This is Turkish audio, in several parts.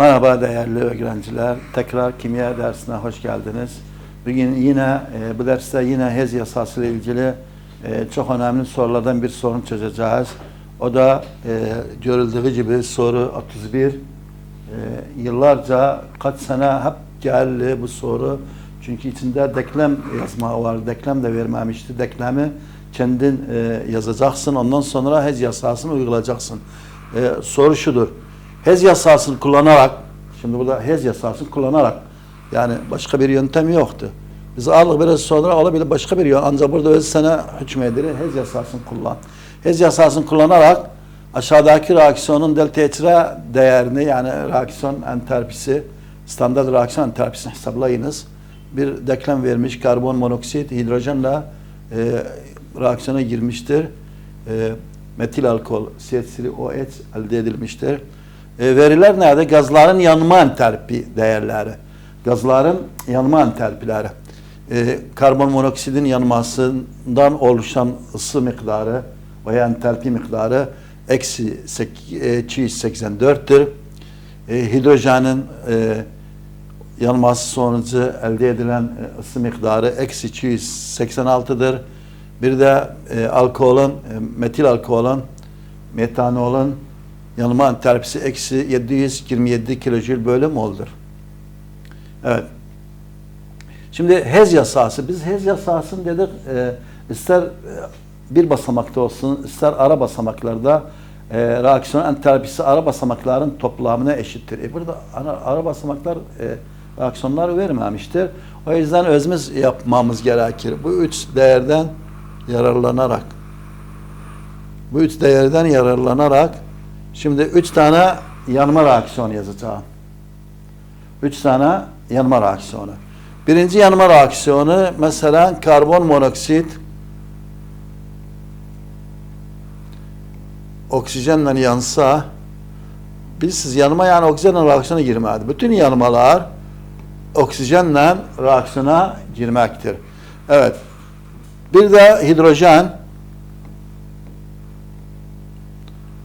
Merhaba değerli öğrenciler. Tekrar kimya dersine hoş geldiniz. Bugün yine bu derste yine hez yasası ile ilgili çok önemli sorulardan bir sorun çözeceğiz. O da görüldüğü gibi soru 31. Yıllarca kaç sene hep geldi bu soru. Çünkü içinde denklem yazma var. Denklem de vermemişti. Denklemi kendin yazacaksın. Ondan sonra hez yasasını uygulayacaksın. Soru şudur. Hez yasasını kullanarak, şimdi burada hez yasasını kullanarak, yani başka bir yöntem yoktu. Biz aldık biraz sonra alabilir başka bir yöntem. Ancak burada öz sana hükmedir. Hez yasasını kullan. Hez yasasını kullanarak aşağıdaki reaksiyonun delta H değerini, yani reaksiyon entalpisi, standart reaksiyon entalpisini hesaplayınız. Bir denklem vermiş, karbon monoksit hidrojenle reaksiyona girmiştir. Metil alkol CH3OH elde edilmiştir. Veriler nerede? Gazların yanma entalpi değerleri. Gazların yanma entalpileri. Karbon monoksidin yanmasından oluşan ısı miktarı veya entalpi miktarı eksi 284'tür. Hidrojenin yanması sonucu elde edilen ısı miktarı eksi 286'dır. Bir de alkolün, metil alkolün, metanolun yanma entalpisi eksi 727 kilojül bölü mol'dur. Evet. Şimdi hez yasası, biz hez yasasını dedik, ister bir basamakta olsun, ister ara basamaklarda reaksiyon entalpisi ara basamakların toplamına eşittir. Burada ara basamaklar reaksiyonlar vermemiştir. O yüzden özümüz yapmamız gerekir. Bu üç değerden yararlanarak şimdi 3 tane yanma reaksiyonu yazacağım. 3 tane yanma reaksiyonu. Birinci yanma reaksiyonu mesela karbon monoksit oksijenle yansa, bilsiz yanma yani oksijenle reaksiyona girmedi. Bütün yanmalar oksijenle reaksiyona girmektir. Evet. Bir de hidrojen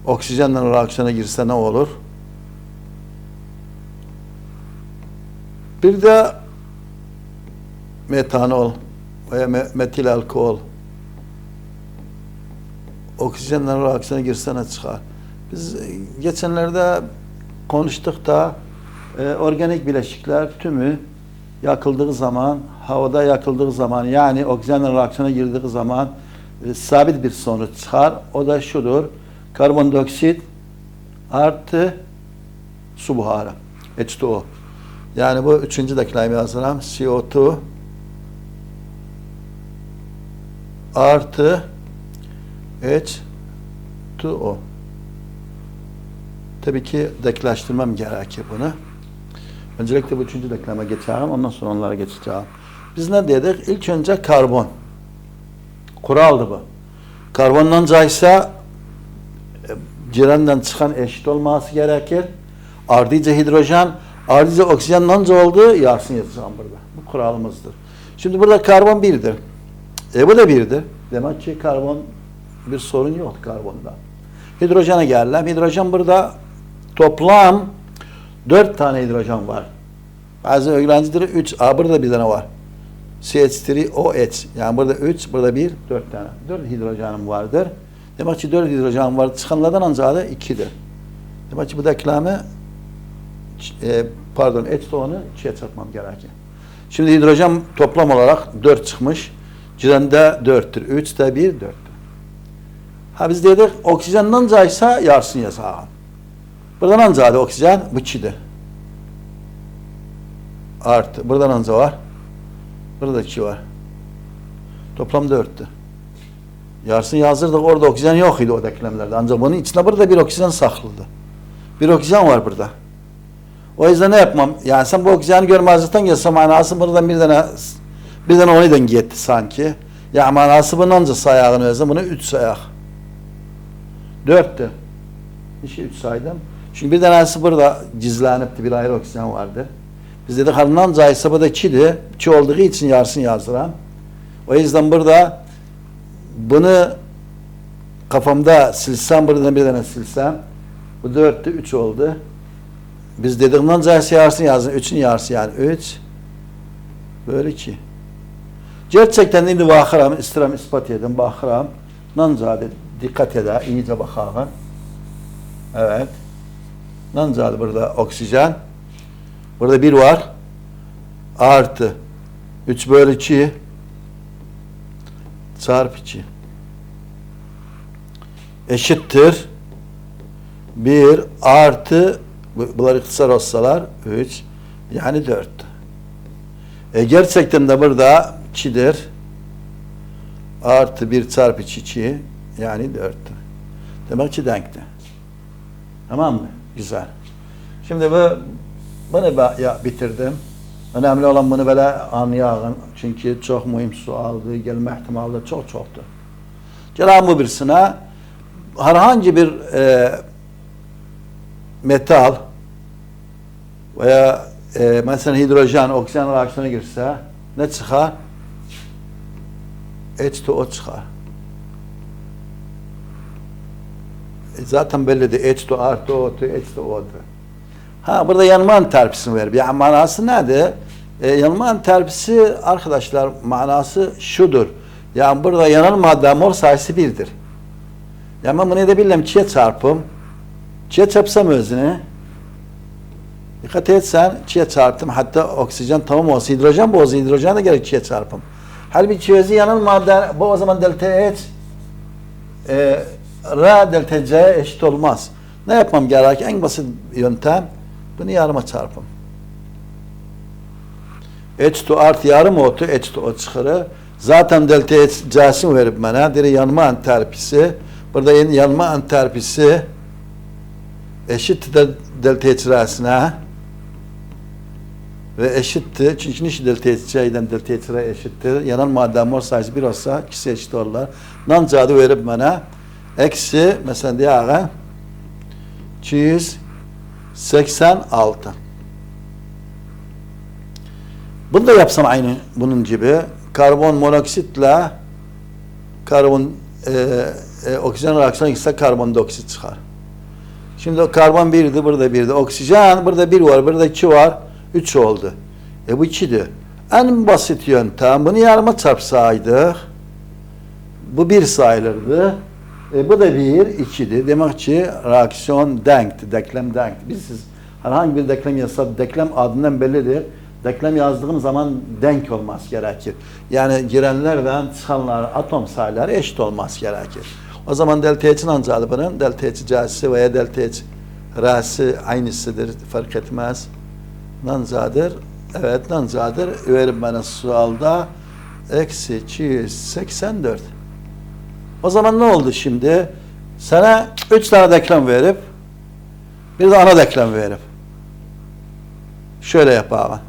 oksijenle reaksiyona girse ne olur? Bir de metanol veya metil alkol oksijenle reaksiyona girse ne çıkar? Biz geçenlerde konuştuk da organik bileşikler tümü yakıldığı zaman, havada yakıldığı zaman, yani oksijenle reaksiyona girdiği zaman sabit bir sonuç çıkar. O da şudur: karbondioksit artı su buharı, H2O. Yani bu üçüncü denklem'i yazıram. CO2 artı H2O. Tabii ki denkleştirmem gerekir bunu. Öncelikle bu üçüncü denkleme geçerim, ondan sonra onlara geçeceğim. Biz ne dedik? İlk önce karbon. Kuraldı bu. Karbondan caysa cirenden çıkan eşit olması gerekir. Ardıca hidrojen, ardıca oksijen nanca oldu, yarsın yazacağım burada. Bu kuralımızdır. Şimdi burada karbon 1'dir. Bu da 1'dir. Demek ki karbon, bir sorun yok karbonda. Hidrojene gelelim. Hidrojen burada toplam 4 tane hidrojen var. Bazı öğrencileri 3. Burada bir tane var. CH3OH. Yani burada 3, burada 1, 4 tane. 4 hidrojenim vardır. Demek ki 4 hidrojenim var. Çıkanlardan ancak da 2'dir. Demek ki bu denklemi H2O'nu 2'ye çarpmam gerekir. Şimdi hidrojen toplam olarak 4 çıkmış. Cirende 4'tür. 3 de 1, 4'tür. Ha biz dedik oksijenden caysa yarsın yazağım. Buradan ancak da oksijen bu 2'dir. Artı. Buradan ancak var. Burada 2 var. Toplam 4'tü. Yarsın yazdırdık, orada oksijen yok idi o denklemlerde. Ancak bunun içinde burada bir oksijen saklıydı. Bir oksijen var burada. O yüzden ne yapmam? Yani sen bu oksijeni görmezlikten gelse manası buradan bir tane onaydan gitti sanki. Ya manası bunun ancak sayağını versen bunu 3 sayak. 4'tü. İşte 3 saydım. Çünkü bir tanesi burada gizlenipti, bir ayrı oksijen vardı. Biz dedik halından caysa bu da 2'di. 2 olduğu için yarsın yazdıram. O yüzden burada bunu kafamda silsem, buradan bir tane silsem, bu 4'tü, 3 oldu. biz dediğinden zahsi yarısını yazın. 3'ün yarısı yani 3 bölü 2. Gerçekten indi bakıram, istirəm ispat edin, bakıram. Nancadı dikkat eder, iyice bakalım. Evet. Nancadı burada oksijen. Burada 1 var. Artı 3 bölü 2 çarpı 2 eşittir 1 artı bunlar ihtisar olsalar 3 yani 4. Gerçekten de burada 2'dir. Artı 1 çarpı 2 yani 4'tür. Demek ki denkti. Tamam mı? Güzel. Şimdi bunu bitirdim. Önemli olan bunu böyle anlayalım. Çünkü çok mühim sualdı. Gelme ihtimali de çoktu. Gelelim bu birisine. Herhangi bir metal veya mesela hidrojen, oksijen reaksiyona girse ne çıkar? H2O çıkar. Zaten belli de H2O artı O2 H2O'dur. Ha burada yanma entalpisini verir. Yani manası nedir? Yanma entalpisi arkadaşlar manası şudur. Yani burada yanan madde mol sayısı 1'dir. Yani ben bunu edebilirim 2'ye çarpım. 2'ye çarpsam özünü. Dikkat etsen 2'ye çarptım. Hatta oksijen tamam olsa hidrojen bozdu. Hidrojen de gerek 2'ye çarpım. Halbuki özü yanan madde bu o zaman delta H R delta C eşit olmaz. Ne yapmam gerek? En basit yöntem bunu yarıma çarpım. H2 artı yarım otu H2O çıkarı. Zaten delta H C'sini verip bana. Diri yanma entalpisi. Burada yanma entalpisi eşittir delta H R'sine ve eşittir. Çünkü niçin delta H C'den delta H R eşittir. Yanan madde mol sayısı 1 olsa ikisi eşit olurlar. Nancadı verip bana. Eksi mesela diyağı 286. Bunu da yapsam aynı bunun gibi. Karbon monoksitle karbon oksijen reaksiyona gitse karbondioksit çıkar. Şimdi o karbon 1'di, burada 1'di. Oksijen burada 1 var, burada 2 var. 3 oldu. Bu 2'di. En basit yöntem bunu yarıma çarpsaydık bu 1 sayılırdı. Bu da 1, 2'di. Demek ki reaksiyon denkti, denklem denkti. Biz siz herhangi bir denklem yazsa denklem adından bellidir. Denklem yazdığım zaman denk olması gerekir. Yani girenlerden çıkanlar atom sayıları eşit olması gerekir. O zaman delta H'in ancak bunun delta H C'si veya delta H R'si aynısıdır, fark etmez. Nancadır. Evet, nancadır. Verin bana sualda eksi 284. O zaman ne oldu şimdi? Sana 3 tane denklem verip bir de ana denklem verip şöyle yapalım.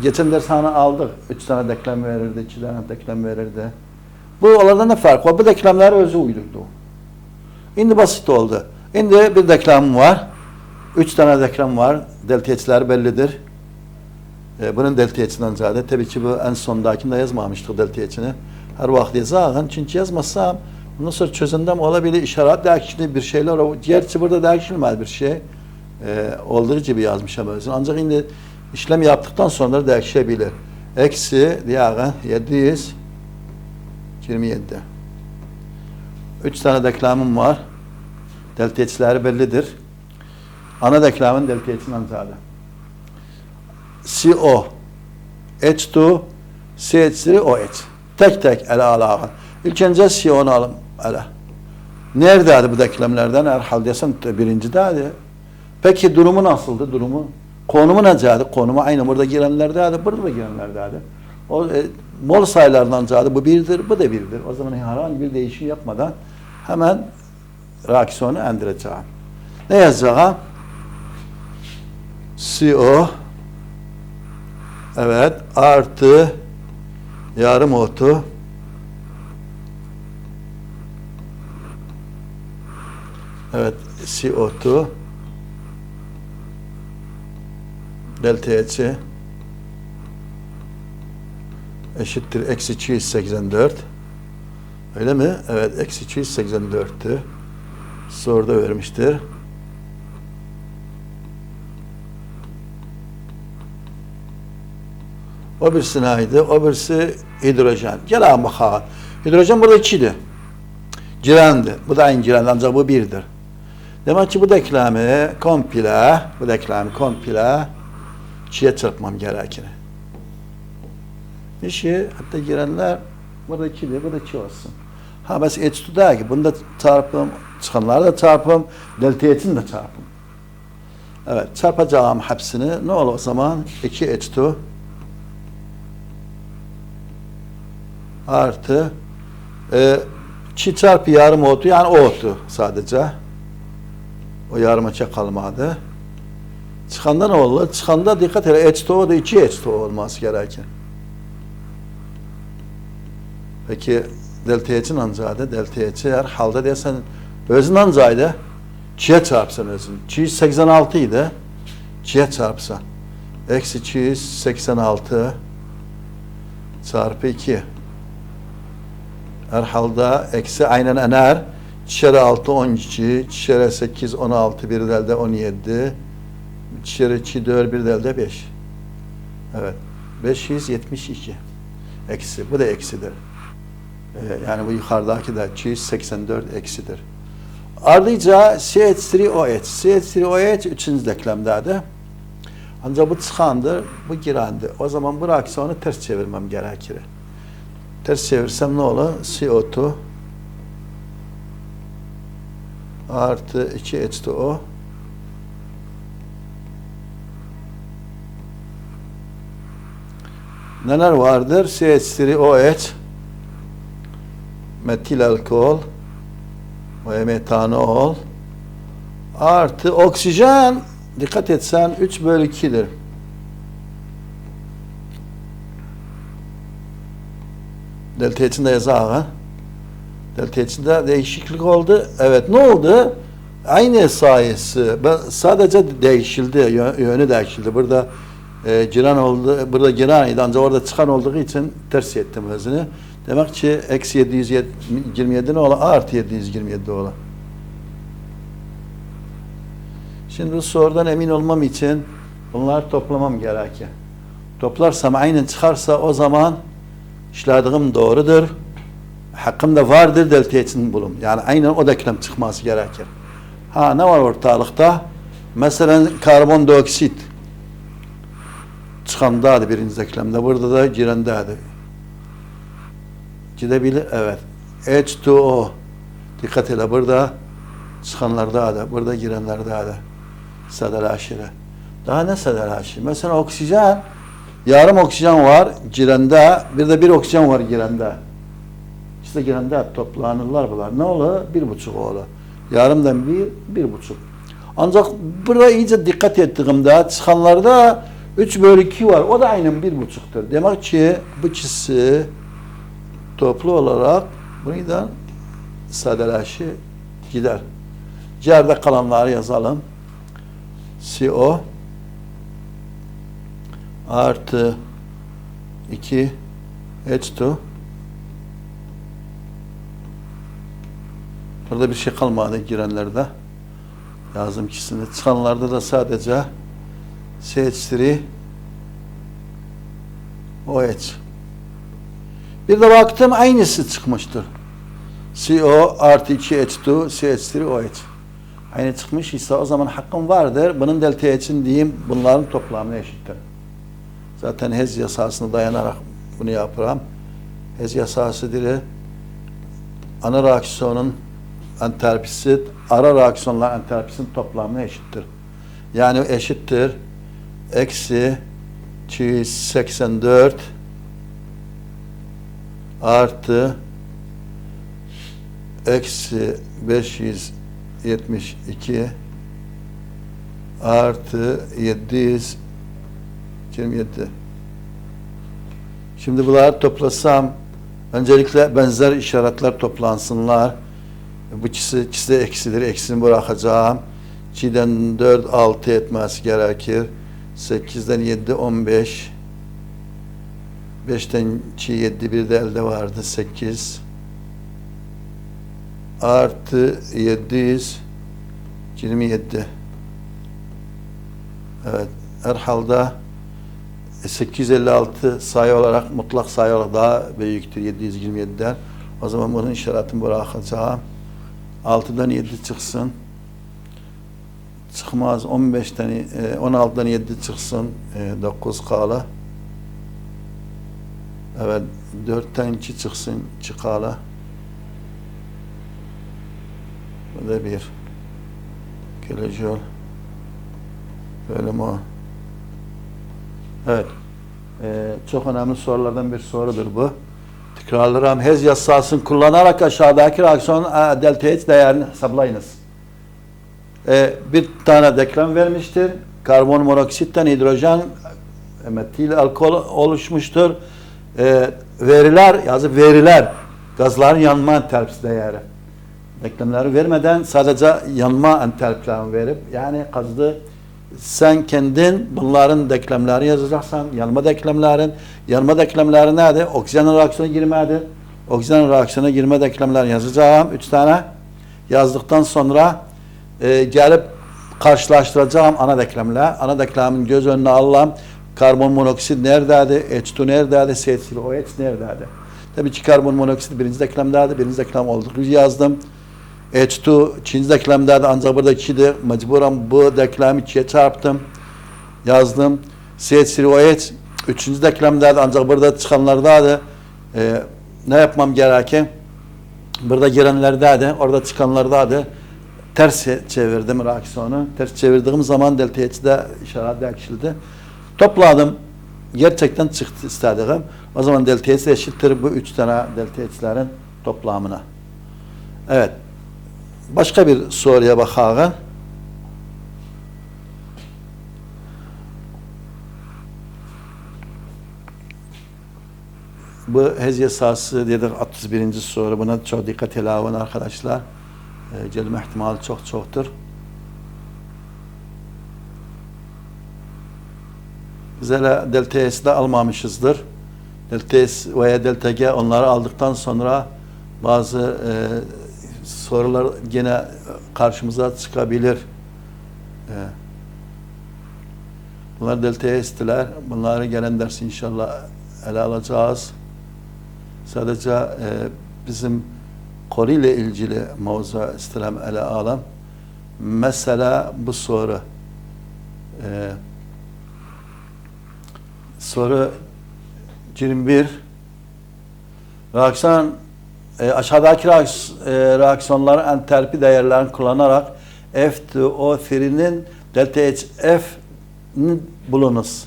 Geçen dershane aldık. 3 tane denklem verirdi, 2 tane denklem verirdi. Bu olardan ne fark var? Bu denklemler özü uydurdu. Şimdi basit oldu. Şimdi bir denklemim var. 3 tane denklem var. Delta H'ler bellidir. Bunun delta H'inden ziyade tabii ki bu en sondakinde yazmamıştık delta H'ini. Her vakit yazarım. Çünkü yazmazsam bundan sonra çözümden olabilir işaret değişikliği bir şeyler. Gerçi burada değişilmez bir şey. Olduğu gibi yazmışım özün. Ancak şimdi işlem yaptıktan sonra değişebilir. Eksi diğer 727. 3 tane denklemim var. Delta H'leri bellidir. Ana denklemin delta H'inden ziyade. CO H2 CH3 OH. Tek tek ele alalım. İlk önce CO'nu alalım ele. Neredeydi bu denklemlerden? Herhalde desem birinciydi. Peki durumu nasıldı? Konumu necaydı? Konumu aynı burada girenlerdeydi, burada da girenlerdeydi. O mol sayılarından ziyade bu 1'dir, bu da 1'dir. O zaman herhangi bir değişim yapmadan hemen reaksiyonu endireceğim. Ne yazacağım? CO evet artı yarım otu evet CO2 delta H eşittir eksi 284 öyle mi? Evet eksi 284'tü soruda vermiştir. O birisi neydi? O birisi hidrojen. Gel bakalım. Hidrojen burada 2'dir. Girendi. Bu da aynı girendi ancak bu 1'dir. Demek ki bu denklemi komple 2'ye çarpmam gerekir. İşi hatta girenler burada 2'dir, burada 2 olsun. Ha bas H2 değil ki. Bunda çarpım, çıkanları da çarpım, delta H'ini de çarpım. Evet, çarpacağım hepsini. Ne olur o zaman? 2H2 artı 2 çarpı yarım oldu. Yani o oldu sadece. O yarım içe kalmadı. Çıkanda ne olur? Çıkanda dikkat edin. H2O da 2H2O olması gerekir. Peki delta H'in ancağı delta H her halde dersen özün ancağıydı. 2'ye çarpsan özün. 286 idi. 2'ye çarpsan. Eksi 286 çarpı 2. Her halde eksi aynen ener. 2 6 12, 2 8 16, bir elde 17, 2 2 4 bir elde 5. Evet. 572. Eksi. Bu da eksidir. Yani bu yukarıdaki de 284 eksidir. Ardınca CH3OH. CH3OH 3. denklemdedir. Ancak bu çıkandır, bu girendir. O zaman bu reaksiyonu ters çevirmem gerekir. Ters çevirsem ne olur? CO2 artı 2H2O neler vardır? CH3OH metil alkol ve metanol artı oksijen, dikkat etsen 3 bölü 2'dir. Delta içinde yazar. Delta içinde değişiklik oldu. Evet, ne oldu? Aynı sayısı. Sadece değişildi. Yönü değişildi. Burada giren oldu. Burada giren idi. Ancak orada çıkan olduğu için ters ettim özünü. Demek ki eksi 727 ne ola? Artı 727 ola. Şimdi bu sorudan emin olmam için bunları toplamam gerekir. Toplarsam aynen çıkarsa o zaman işlediğim doğrudur. Hakkım da vardır delta için bulun. Yani aynen o denklem çıkması gerekir. Ha ne var ortalıkta? Mesela karbondioksit çıkandadır birinci denklemde. Burada da girendadır. Gidebilir. Evet. H2O. Dikkat edin. Burada çıkanlardadır. Burada girenlerdadır. Sadeleşir. Daha ne sadeleşir? Mesela oksijen, yarım oksijen var girende, bir de bir oksijen var girende. İşte girende toplanırlar bunlar. Ne olur? 1,5 olur. Yarımdan 1,5. Ancak burada iyice dikkat ettiğimde çıkanlarda 3 bölü 2 var. O da aynen 1,5'tır. Demek ki bu ikisi toplu olarak buradan sadeleşi gider. Ciğerde kalanları yazalım. CO artı 2 H2 burada bir şey kalmadı girenlerde. Yazdım ikisini. Çıkanlarda da sadece CH3 OH. Bir de baktım aynısı çıkmıştır. CO artı 2 H2 CH3 OH. Aynı çıkmış ise o zaman hakkım vardır. Bunun delta için diyeyim bunların toplamına eşittir. Zaten Hez yasasına dayanarak bunu yaparım. Hez yasası dili ana reaksiyonun entalpisi ara reaksiyonlar entalpisinin toplamına eşittir. Yani eşittir eksi 284 artı eksi 572 artı 727. Şimdi bunları toplasam öncelikle benzer işaretler toplansınlar. Bu ikisi de eksidir. Eksini bırakacağım. 2'den 4 6 etmesi gerekir. 8'den 7 15. 5'ten 2 7 bir de elde vardı 8. Artı 727. Evet. Herhalde 856 sayı olarak, mutlak sayı olarak daha büyüktür 727'den. O zaman bunun işaretini bırakacağım. 6'dan 7 çıksın. Çıkmaz. 15'ten 16'dan 7 çıksın. 9 kala. Evet. 4'ten 2 çıksın. 2 kala. Bu da 1. Kilojül. Bölüm o. Evet. Çok önemli sorulardan bir sorudur bu. Tekrarlarım. Hez yasasını kullanarak aşağıdaki reaksiyon delta H değerini hesaplayınız. Bir tane denklem vermiştir. Karbon monoksitten hidrojen metil alkol oluşmuştur. Veriler gazların yanma entalpisi değeri. Denklemleri vermeden sadece yanma entalpilerini verip yani gazlı sen kendin bunların denklemleri yazacaksan yanma denklemleri nerede? Oksijen reaksiyona girmedir. Oksijen reaksiyona girme denklemleri yazacağım. 3 tane yazdıktan sonra gelip karşılaştıracağım ana denklemler. Ana denklemin göz önüne alalım. Karbon monoksit neredeydi? H2 neredeydi? CH3OH neredeydi? Tabii ki karbon monoksit birinci denklemdeydi. Birinci denklem oldukça yazdım. H2 ikinci denklemdeydi ancak burada 2'di. Mecburen bu denklemi 2'ye çarptım. Yazdım. CH3OH üçüncü denklemdeydi ancak burada çıkanlardaydı. Ne yapmam gerekir? Burada girenlerdeydi. Orada çıkanlardaydı. Ters çevirdim reaksiyonu. Ters çevirdiğim zaman delta H'de işaret eksildi. Topladım. Gerçekten çıktı istediğim. O zaman delta H eşittir bu 3 tane delta H'lerin toplamına. Evet. Başka bir soruya bakalım. Bu hez yasası dedik 31. soru. Buna çok dikkat edin arkadaşlar. Gelme ihtimali çoktur. Biz hele delta S'de almamışızdır. Delta S veya delta G onları aldıktan sonra bazı sorular gene karşımıza çıkabilir. Bunlar delta S'tiler. Bunları gelen ders inşallah ele alacağız. Sadece bizim konuyla ilgili mevzu istirham ele alalım. Mesela bu soru. Soru 21. Aşağıdaki reaksiyonların entalpi değerlerini kullanarak F2O3'nin delta HF'ni bulunuz.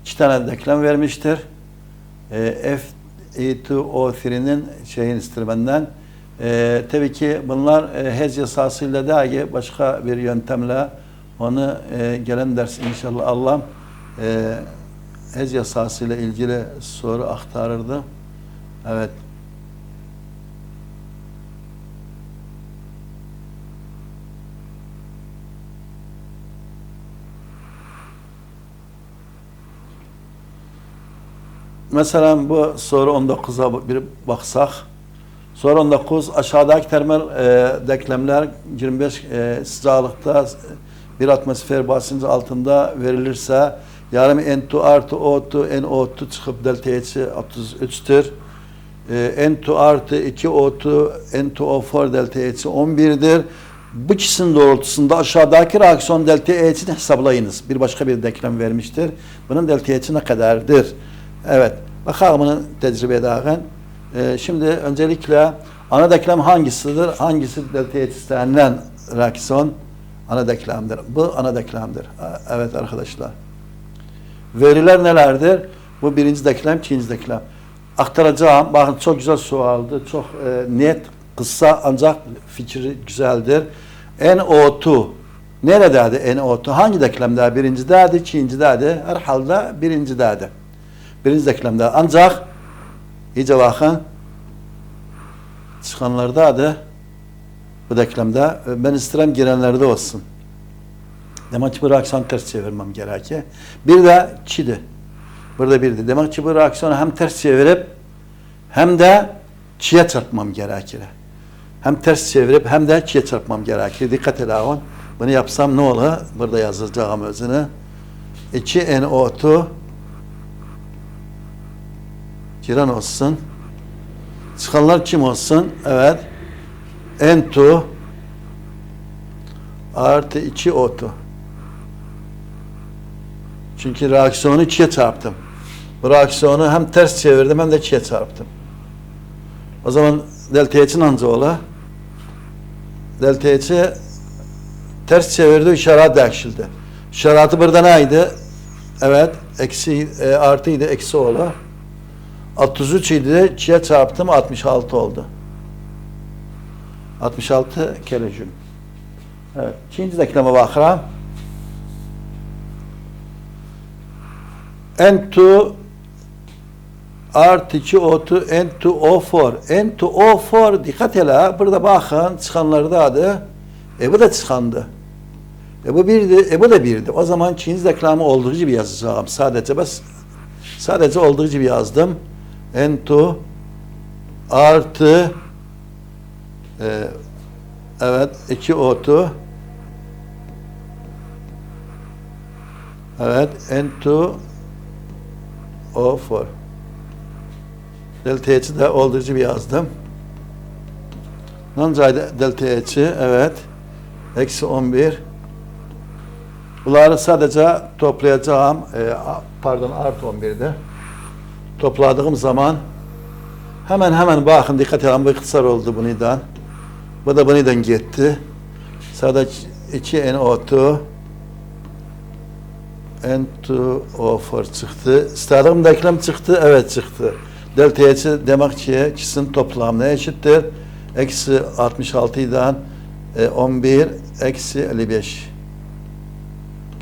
2 tane denklem vermiştir. F2O3'nin istiyor benden. Tabii ki bunlar hez yasasıyla değil başka bir yöntemle onu gelen ders inşallah Allah'ım hez yasasıyla ilgili soru aktarırdı. Evet. Mesela bu soru 19'a bir baksak. Soru 19 aşağıdaki termal denklemler 25 sıcaklıkta bir atmosfer basıncı altında verilirse yarım N2 artı O2 NO2 çıkıp delta H'i 33'tür. N2 artı 2 O2 N2O4 delta H'i 11'dir. Bu ikisinin doğrultusunda aşağıdaki reaksiyon delta H'ini hesaplayınız. Bir başka bir denklem vermiştir. Bunun delta H'i ne kadardır? Evet. Bakalım bunu tecrübe edelim. Şimdi öncelikle ana denklem hangisidir? Hangisi delta H istenilen reaksiyon? Ana denklemdir. Bu ana denklemdir. Evet arkadaşlar. Veriler nelerdir? Bu birinci denklem, ikinci denklem. Aktaracağım. Bakın çok güzel sualdı. Çok net, kısa ancak fikri güzeldir. NO2 neredeydi NO2? Hangi denklemde? Birincideydi, ikincideydi. Herhalde birincideydi. Birinci denklemde. Ancak iyice bakın çıkanlardaydı bu denklemde. Ben isterim girenlerde olsun. Demek ki bu reaksiyon ters çevirmem gerekir. Bir de 2'di. Burada 1'di. Demek ki bu reaksiyonu hem ters çevirip hem de 2'ye çarpmam gerekir. Hem ters çevirip hem de 2'ye çarpmam gerekir. Dikkat edin. Bunu yapsam ne olur? Burada yazacağım özünü. 2NO2 Giren olsun. Çıkanlar kim olsun? Evet. N2 artı 2O2. Çünkü reaksiyonu 2'ye çarptım. Bu reaksiyonu hem ters çevirdim hem de 2'ye çarptım. O zaman delta H'in anca ola. Delta H'i ters çevirdi, işaret değişildi. İşareti burada neydi? Evet, eksi artıydı, eksi ola. 33 idi, 2'ye çarptım, 66 oldu. 66 kilojül. Evet, ikinci denkleme bakıram. N2 artı 2O2 N2O4. N2O4 dikkat elə. Burada bakın çıkanlardadır. Bu da çıkandı. Bu birdi, bu da birdi. O zaman ikinci denklem'i olduğu gibi yazacağım. Sadece olduğu gibi yazdım. N2 artı evet 2O2 evet N2 O4 delta H'i de olduğu gibi yazdım. Nancaydı delta H'i evet eksi 11. Bunları sadece toplayacağım. Pardon artı 11'de. Topladığım zaman hemen bakın dikkat edin bu ikhtisar oldu bundan. Bu da bundan gitti. Sadece 2NO2 N2O4 çıktı. İstediğim denklem çıktı. Evet çıktı. Delta H'i demek ki ikisinin toplamına eşittir. Eksi 66'dan 11 eksi 55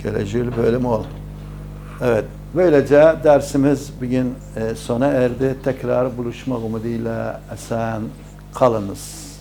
kilojül bölü mol. Evet. Böylece dersimiz bugün sona erdi. Tekrar buluşmak umuduyla esen kalınız.